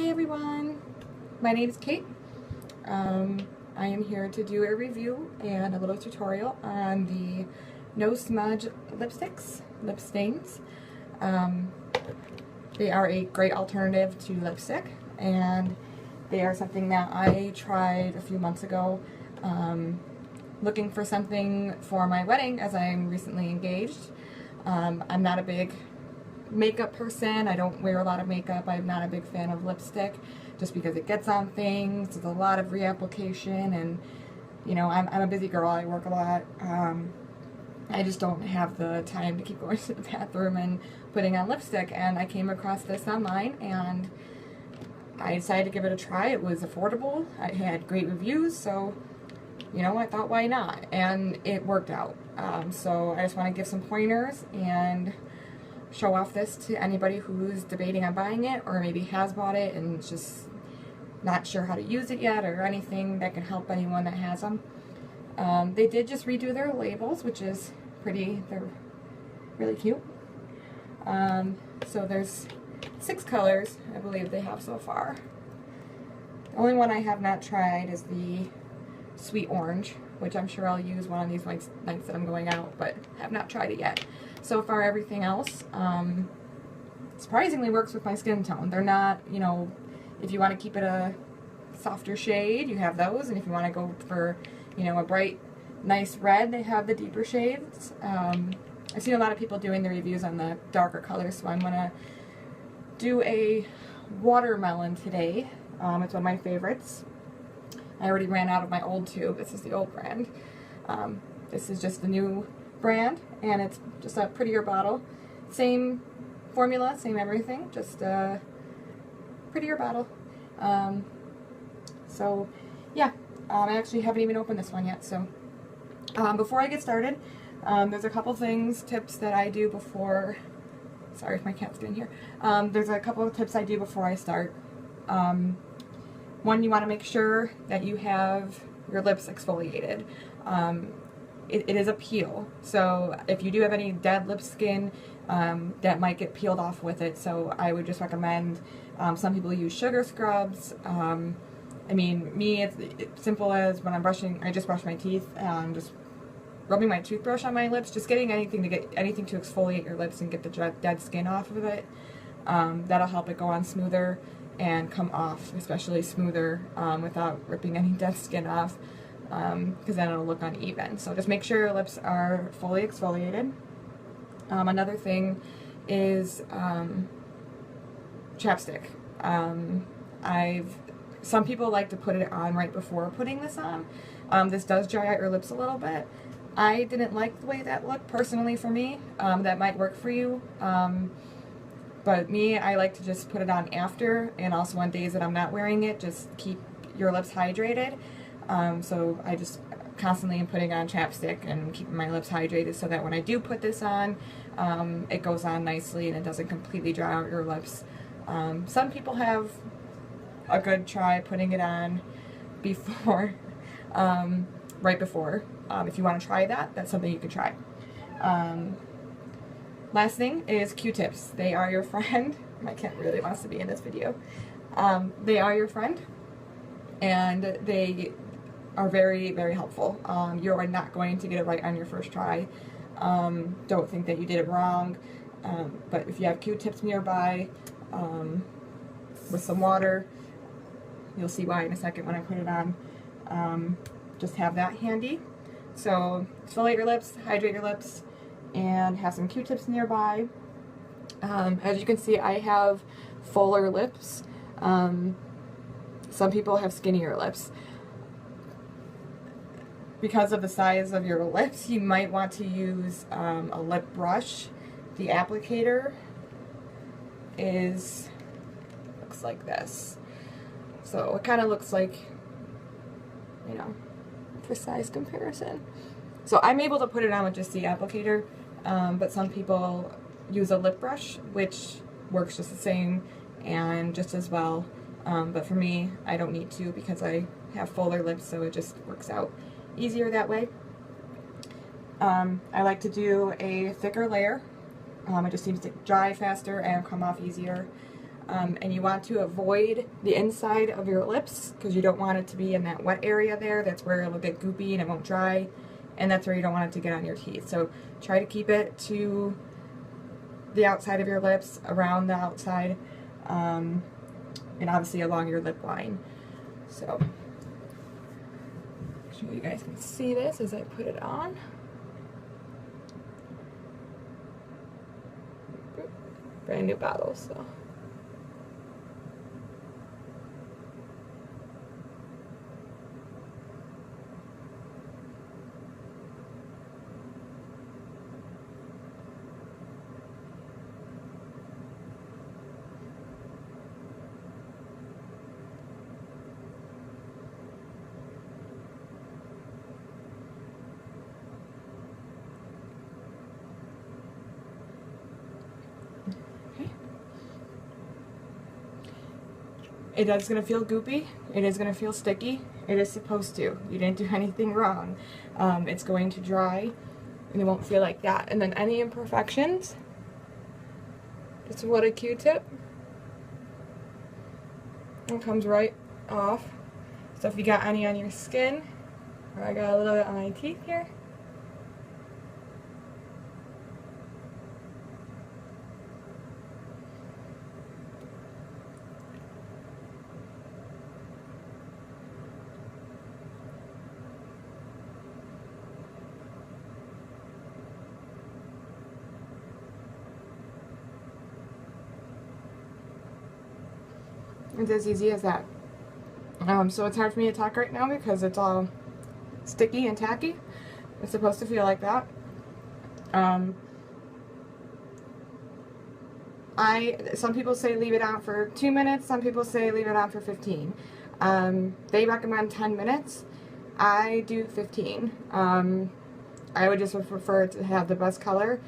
Hi everyone, my name is Kate. I am here to do a review and a little tutorial on the No Smudge lipsticks, Lipstains. They are a great alternative to lipstick, and they are something that I tried a few months ago looking for something for my wedding, as I'm recently engaged. I'm not a big makeup person. I don't wear a lot of makeup. I'm not a big fan of lipstick just because it gets on things. There's a lot of reapplication, and you know, I'm a busy girl. I work a lot. I just don't have the time to keep going to the bathroom and putting on lipstick, and I came across this online and I decided to give it a try. It was affordable. I had great reviews, so you know, I thought, why not? And it worked out. So I just want to give some pointers and show off this to anybody who's debating on buying it, or maybe has bought it and just not sure how to use it yet, or anything that can help anyone that has them. They did just redo their labels, which is pretty, they're really cute. So there's 6 colors, I believe they have so far. The only one I have not tried is the Sweet Orange, which I'm sure I'll use one of these nights that I'm going out, but have not tried it yet. So far, everything else surprisingly works with my skin tone. They're not, you know, if you want to keep it a softer shade, you have those, and if you want to go for, you know, a bright, nice red, they have the deeper shades. I've seen a lot of people doing the reviews on the darker colors, so I'm going to do a watermelon today. It's one of my favorites. I already ran out of my old tube. This is the old brand. This is just the new brand, and it's just a prettier bottle. Same formula, same everything, just a prettier bottle. So yeah, I actually haven't even opened this one yet. So before I get started, there's a couple tips that I do before. Sorry if my cat's getting here. There's a couple of tips I do before I start. One, you want to make sure that you have your lips exfoliated. It is a peel, so if you do have any dead lip skin, that might get peeled off with it, so I would just recommend, some people use sugar scrubs. I mean, me, it's simple as when I'm brushing, I just brush my teeth, just rubbing my toothbrush on my lips, just getting anything to exfoliate your lips and get the dead skin off of it. That'll help it go on smoother and come off, especially smoother, without ripping any dead skin off. Because then it'll look uneven. So just make sure your lips are fully exfoliated. Another thing is chapstick. Some people like to put it on right before putting this on. This does dry out your lips a little bit. I didn't like the way that looked personally for me. That might work for you. But me, I like to just put it on after, and also on days that I'm not wearing it, just keep your lips hydrated. So I just constantly am putting on chapstick and keeping my lips hydrated so that when I do put this on, it goes on nicely and it doesn't completely dry out your lips. Some people have a good try putting it on before, right before. If you want to try that, that's something you can try. Last thing is Q-tips. They are your friend. My cat really wants to be in this video. They are your friend, and they are very, very helpful. You are not going to get it right on your first try. Don't think that you did it wrong, but if you have Q-tips nearby with some water, you'll see why in a second when I put it on. Just have that handy. So exfoliate your lips, hydrate your lips, and have some Q-tips nearby. As you can see, I have fuller lips. Some people have skinnier lips. Because of the size of your lips, you might want to use a lip brush. The applicator looks like this. So it kind of looks like, you know, for size comparison. So I'm able to put it on with just the applicator, but some people use a lip brush, which works just the same and just as well. But for me, I don't need to because I have fuller lips, so it just works out easier that way. I like to do a thicker layer. It just seems to dry faster and come off easier. and you want to avoid the inside of your lips because you don't want it to be in that wet area there. That's where it'll get goopy and it won't dry, and that's where you don't want it to get on your teeth. So try to keep it to the outside of your lips, around the outside, and obviously along your lip line. So make sure you guys can see this as I put it on. Brand new bottle, so. It is going to feel goopy. It is going to feel sticky. It is supposed to. You didn't do anything wrong. It's going to dry and it won't feel like that. And then any imperfections, just what a Q-tip. It comes right off. So if you got any on your skin, or I got a little bit on my teeth here, it's as easy as that. So it's hard for me to talk right now because it's all sticky and tacky. It's supposed to feel like that. Some people say leave it on for 2 minutes. Some people say leave it on for 15. They recommend 10 minutes. I do 15. I would just prefer to have the best color,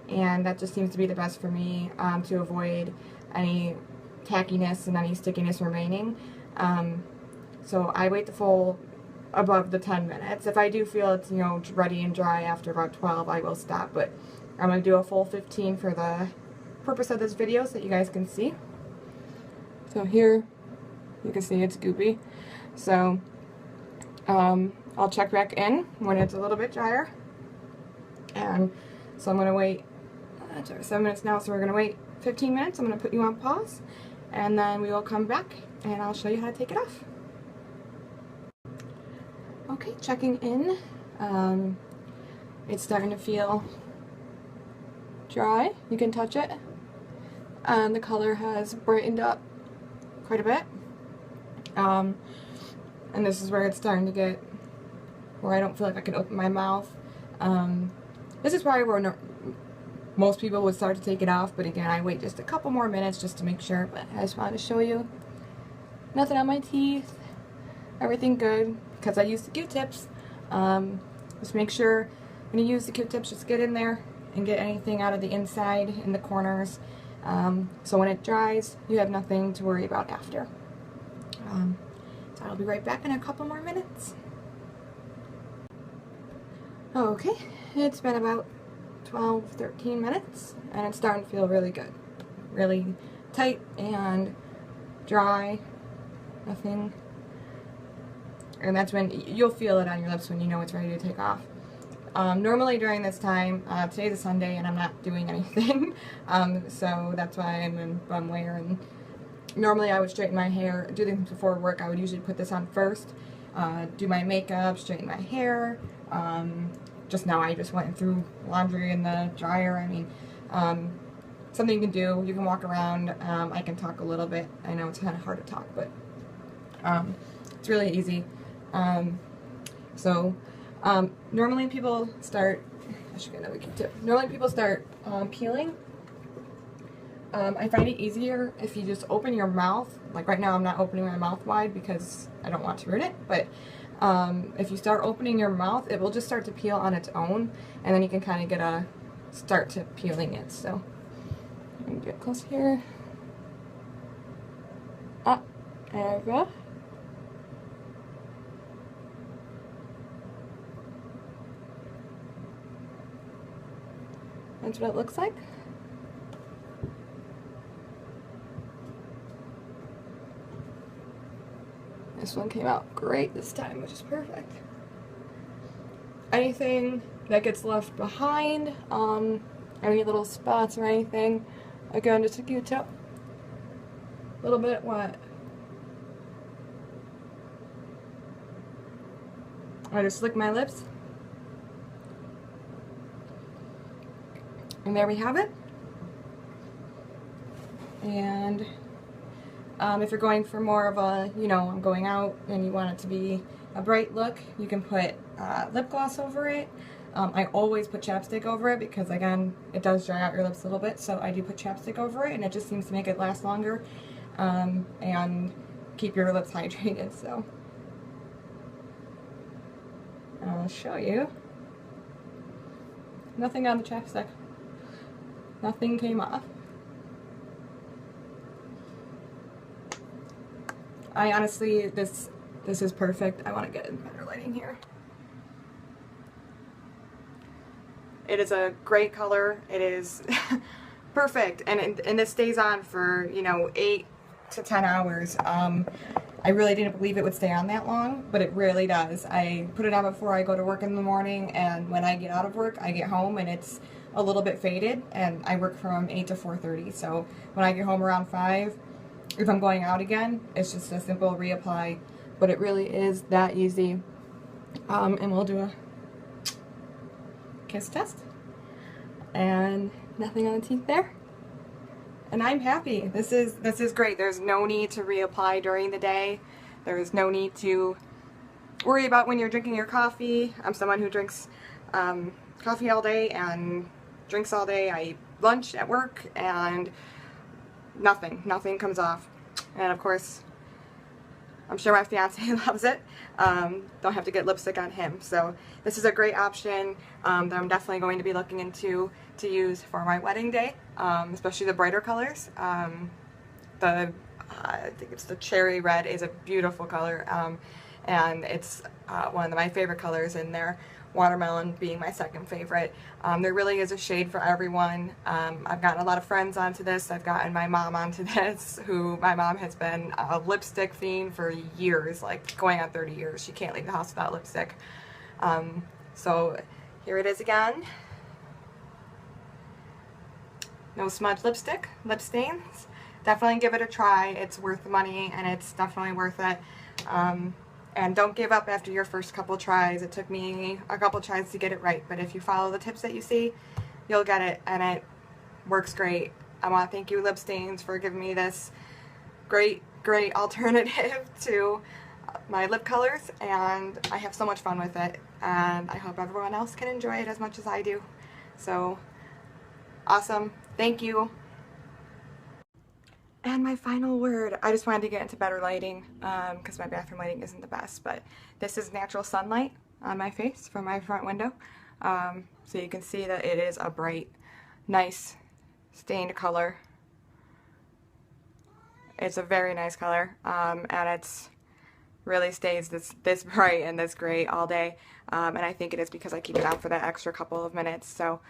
and that just seems to be the best for me, to avoid any tackiness and any stickiness remaining. So I wait the full above the 10 minutes. If I do feel it's, you know, ready and dry after about 12, I will stop, but I'm going to do a full 15 for the purpose of this video so that you guys can see. So here you can see it's goopy. So I'll check back in when it's a little bit drier. And so I'm going to wait 7 minutes now, so we're going to wait 15 minutes. I'm going to put you on pause, and then we will come back and I'll show you how to take it off. Okay, checking in. It's starting to feel dry. You can touch it. And the color has brightened up quite a bit. And this is where it's starting to get where I don't feel like I can open my mouth. This is probably where most people would start to take it off, but again, I wait just a couple more minutes just to make sure. But I just wanted to show you. Nothing on my teeth. Everything good, because I use the Q-tips. Just make sure when you use the Q-tips, just get in there and get anything out of the inside in the corners. So when it dries, you have nothing to worry about after. So I'll be right back in a couple more minutes. Okay, it's been about 12-13 minutes, and it's starting to feel really good. Really tight and dry. Nothing. And that's when you'll feel it on your lips when you know it's ready to take off. Normally during this time, today's a Sunday and I'm not doing anything, so that's why I'm in bum wear. And normally I would straighten my hair, do things before work. I would usually put this on first, do my makeup, straighten my hair. Just now I just went through laundry in the dryer. I mean, something you can do. You can walk around. I can talk a little bit. I know it's kind of hard to talk, but it's really easy. Normally people start, I should get another Q-tip. Normally people start peeling. I find it easier if you just open your mouth. Like right now I'm not opening my mouth wide because I don't want to ruin it, but if you start opening your mouth, it will just start to peel on its own, and then you can kind of get a start to peeling it. So let me get close here. There we go. That's what it looks like. This one came out great this time, which is perfect. Anything that gets left behind, any little spots or anything, again, just a Q-tip. A little bit wet. I just lick my lips. And there we have it. And if you're going for more of a, you know, I'm going out and you want it to be a bright look, you can put lip gloss over it. I always put chapstick over it because, again, it does dry out your lips a little bit, so I do put chapstick over it, and it just seems to make it last longer and keep your lips hydrated. So I'll show you. Nothing on the chapstick. Nothing came off. I honestly, this is perfect. I want to get in better lighting here. It is a great color. It is perfect, and this stays on for, you know, 8 to 10 hours. I really didn't believe it would stay on that long, but it really does. I put it on before I go to work in the morning, and when I get out of work, I get home and it's a little bit faded, and I work from 8 to 4:30. So when I get home around 5, if I'm going out again, it's just a simple reapply, but it really is that easy. And we'll do a kiss test, and nothing on the teeth there, and I'm happy. This is great. There's no need to reapply during the day. There is no need to worry about when you're drinking your coffee. I'm someone who drinks coffee all day and drinks all day. I eat lunch at work, and nothing comes off. And of course, I'm sure my fiance loves it. Don't have to get lipstick on him. So this is a great option that I'm definitely going to be looking into to use for my wedding day, especially the brighter colors. I think it's the cherry red is a beautiful color, and it's one of my favorite colors in there. Watermelon being my second favorite. There really is a shade for everyone. I've gotten a lot of friends onto this. I've gotten my mom onto this, who my mom has been a lipstick fiend for years, like going on 30 years. She can't leave the house without lipstick. So here it is again. No smudge lipstick, Lipstains. Definitely give it a try. It's worth the money, and it's definitely worth it. And don't give up after your first couple tries. It took me a couple tries to get it right, but if you follow the tips that you see, you'll get it, and it works great. I want to thank you, Lipstains, for giving me this great alternative to my lip colors, and I have so much fun with it, and I hope everyone else can enjoy it as much as I do. So, awesome. Thank you. And my final word, I just wanted to get into better lighting because my bathroom lighting isn't the best, but this is natural sunlight on my face from my front window. So you can see that it is a bright, nice, stained color. It's a very nice color, and it's really stays this bright and this great all day. And I think it is because I keep it on for that extra couple of minutes. So,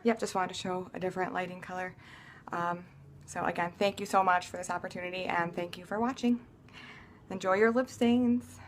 yep, just wanted to show a different lighting color. So again, thank you so much for this opportunity, and thank you for watching. Enjoy your lip stains.